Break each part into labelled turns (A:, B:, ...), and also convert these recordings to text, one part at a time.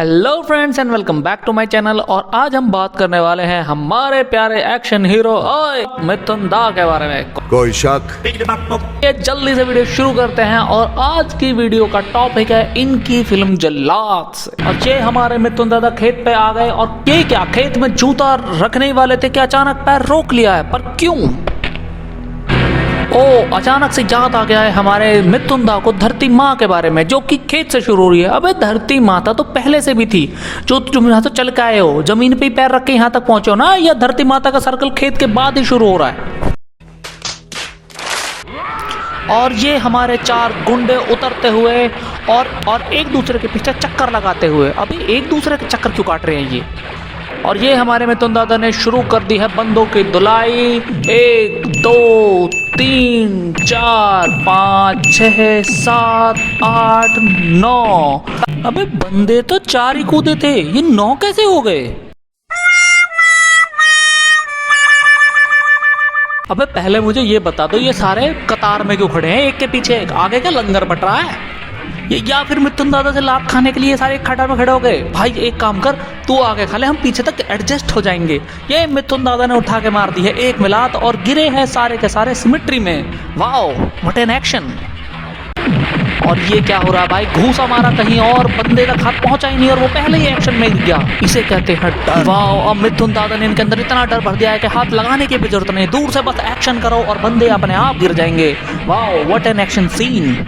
A: Hello friends and welcome back to my channel. और आज हम बात करने वाले हैं हमारे प्यारे एक्शन हीरो मिथुन दा के बारे में।
B: कोई शक?
A: ये जल्दी से वीडियो शुरू करते हैं और आज की वीडियो का टॉपिक है इनकी फिल्म जल्लाद से। और ये हमारे मिथुन दादा खेत पे आ गए और ये क्या खेत में जूता रखने ही वाले थे कि अचानक पैर रोक लिया है, पर क्यों? ओ अचानक से याद आ गया है हमारे मिथुन दा को धरती माँ के बारे में, जो कि खेत से शुरू हो रही है। अबे धरती माता तो पहले से भी थी, जो तुम यहाँ तो चल के आए हो, जमीन पे ही पैर रख के यहाँ तक पहुंचे हो ना। या धरती माता का सर्कल खेत के बाद ही शुरू हो रहा है। और ये हमारे चार गुंडे उतरते हुए और एक दूसरे के पीछे चक्कर लगाते हुए, अभी एक दूसरे के चक्कर क्यों काट रहे हैं ये? और ये हमारे मिथुन दादा ने शुरू कर दी है बंदों की धुलाई। 1 2 3 4 5 6 7 8 9। अबे बंदे तो 4 ही कूदे थे, ये 9 कैसे हो गए? अबे पहले मुझे ये बता दो, ये सारे कतार में क्यों खड़े हैं, एक के पीछे एक? आगे का लंगर बट रहा है ये, या फिर मिथुन दादा से लाभ खाने के लिए सारे खटार में खड़े हो गए? भाई एक काम कर, तू आगे खा ले, हम पीछे तक एडजस्ट हो जाएंगे। ये मिथुन दादा ने उठा के मार दी है एक मिलात और गिरे हैं सारे के सारे सिमेट्री में। Wow what an action. और ये क्या हो रहा है भाई? घूसा मारा कहीं और, बंदे तक हाथ पहुंचा ही नहीं और वो पहले ही एक्शन में गिर गया। इसे कहते हैं डर। वाओ, अब मिथुन दादा ने इनके अंदर इतना डर भर दिया है कि हाथ लगाने की भी जरूरत नहीं, दूर से बस एक्शन करो और बंदे अपने आप गिर जाएंगे। Wow what an action scene.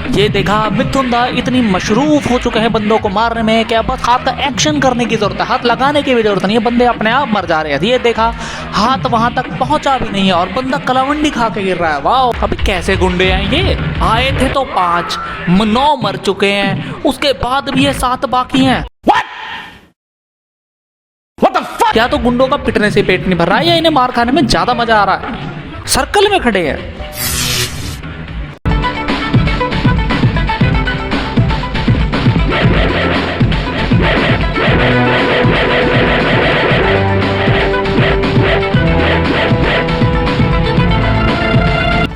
A: ये देखा, मिथुन दा इतनी मशरूफ हो चुके हैं बंदों को मारने में कि बस हाथ एक्शन करने की जरूरत है, हाथ लगाने की भी जरूरत नहीं है, बंदे अपने आप मर जा रहे हैं। ये देखा, हाथ वहां तक पहुंचा भी नहीं है और बंदा कलावंडी खा के गिर रहा है। वाह, अभी कैसे गुंडे हैं ये? आए थे तो 5, 9 मर चुके हैं, उसके बाद भी ये 7 बाकी हैं। क्या तो गुंडों का पिटने से पेट नहीं भर रहा है या इन्हें मार खाने में ज्यादा मजा आ रहा है? सर्कल में खड़े हैं।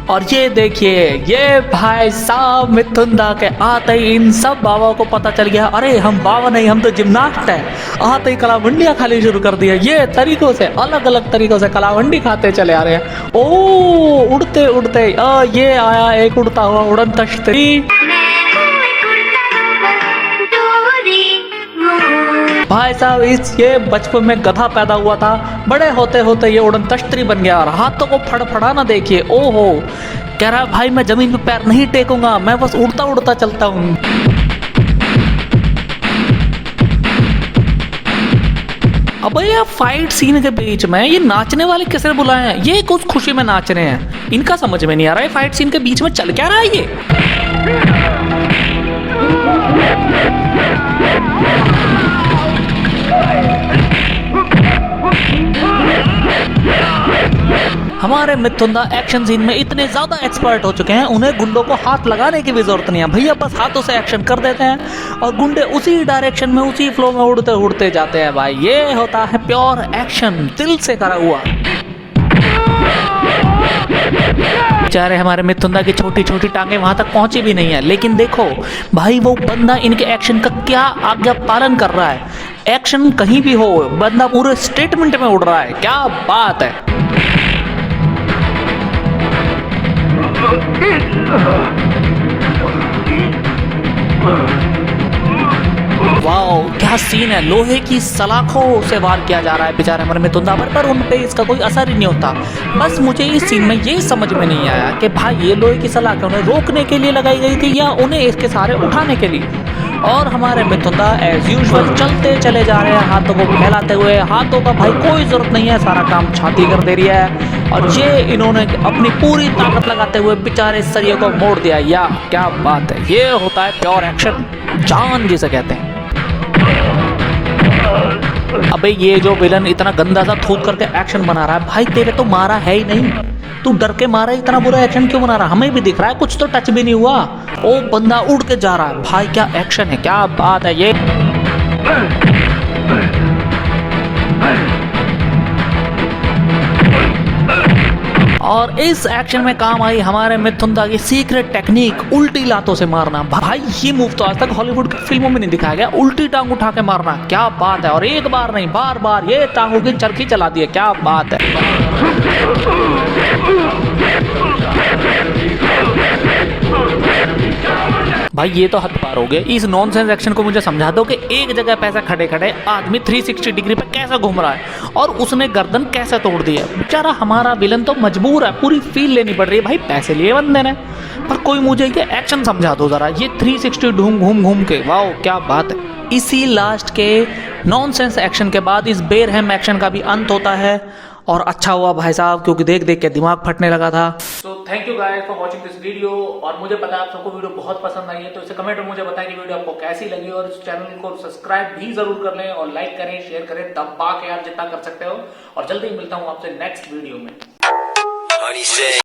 A: और ये देखिए, ये भाई साहब मिथुन दा के आते ही इन सब बाबा को पता चल गया, अरे हम बाबा नहीं, हम तो जिम्नास्ट है। आते ही कलावंडियां खाली शुरू कर दिया। ये तरीकों से, अलग अलग तरीकों से कलावंडी खाते चले आ रहे हैं। ओ उड़ते उड़ते ये आया एक उड़ता हुआ उड़न तश्तरी। भाई साहब ये बचपन में गधा पैदा हुआ था, बड़े होते होते ये उड़न तश्तरी बन गया और हाथों को फड़फड़ाना देखिए। ओहो, कह रहा भाई मैं जमीन पे पैर नहीं टेकूंगा, मैं बस उड़ता उड़ता चलता हूँ। अब ये फाइट सीन के बीच में ये नाचने वाले किसने बुलाए हैं? ये कुछ खुशी में नाच रहे हैं, इनका समझ में नहीं आ रहा है फाइट सीन के बीच में चल क्या रहा है ये। हमारे मिथुन दा एक्शन सीन में इतने ज्यादा एक्सपर्ट हो चुके हैं, उन्हें गुंडों को हाथ लगाने की भी जरूरत नहीं है। भैया बस हाथों से एक्शन कर देते हैं और गुंडे उसी डायरेक्शन में, उसी फ्लो में उड़ते उड़ते जाते हैं। भाई ये होता है प्योर एक्शन, दिल से करा हुआ। बेचारे हमारे मिथुन दा की छोटी छोटी टांगे वहां तक पहुंची भी नहीं है, लेकिन देखो भाई वो बंदा इनके एक्शन का क्या आज्ञा पालन कर रहा है। एक्शन कहीं भी हो, बंदा पूरे स्टेटमेंट में उड़ रहा है, क्या बात है। वाओ क्या सीन है, लोहे की सलाखों से वार किया जा रहा है बेचारे हमारे मिथुन दा पर उन पे इसका कोई असर ही नहीं होता। बस मुझे इस सीन में ये समझ में नहीं आया कि भाई ये लोहे की सलाखें उन्हें रोकने के लिए लगाई गई थी या उन्हें इसके सहारे उठाने के लिए। और हमारे मिथुन दा एज यूजुअल चलते चले जा रहे हैं, हाथों को फैलाते हुए। हाथों का भाई कोई जरूरत नहीं है, सारा काम छाती कर दे रही है। और ये इन्होंने अपनी पूरी ताकत लगाते हुए बेचारे सरिये को मोड़ दिया। या क्या बात है, ये होता है प्योर एक्शन, जान जिसे कहते हैं। अबे ये जो विलन इतना गंदा सा थूक करके एक्शन बना रहा है, भाई तेरे तो मारा है ही नहीं, तू डर के मारा, इतना बुरा एक्शन क्यों बना रहा? हमें भी दिख रहा है, कुछ तो टच भी नहीं हुआ। ओ बंदा उड़ के जा रहा है, भाई क्या एक्शन है, क्या बात है ये। और इस एक्शन में काम आई हमारे मिथुन दा की सीक्रेट टेक्निक, उल्टी लातों से मारना। भाई ये मूव तो आज तक हॉलीवुड की फिल्मों में नहीं दिखाया गया, उल्टी टांग उठा के मारना, क्या बात है। और एक बार नहीं बार बार ये टांगों की चरखी चला दी है, क्या बात है। भाई ये तो हद पार हो गया। इस नॉनसेंस एक्शन को मुझे समझा दो कि एक जगह पैसा खड़े खड़े आदमी 360 डिग्री पे कैसे घूम रहा है और उसने गर्दन कैसे तोड़ दी है। बेचारा हमारा विलन तो मजबूर है, पूरी फील लेनी पड़ रही है। भाई पैसे लिए बंदे ने, पर कोई मुझे ये एक्शन समझा दो जरा, ये 360 घूम घूम के, वाओ क्या बात है। इसी लास्ट के नॉनसेंस एक्शन के बाद इस बेरहम एक्शन का भी अंत होता है। और अच्छा हुआ भाई साहब, क्योंकि देख देख के दिमाग फटने लगा था। So thank you guys for watching this video. और मुझे पता है आप सबको वीडियो बहुत पसंद आई है, तो इसे कमेंट में मुझे बताएं कि वीडियो आपको कैसी लगी। और इस चैनल को सब्सक्राइब भी जरूर कर लें और लाइक करें, शेयर करें, दबा के आप जितना कर सकते हो। और जल्दी मिलता हूँ आपसे नेक्स्ट वीडियो में।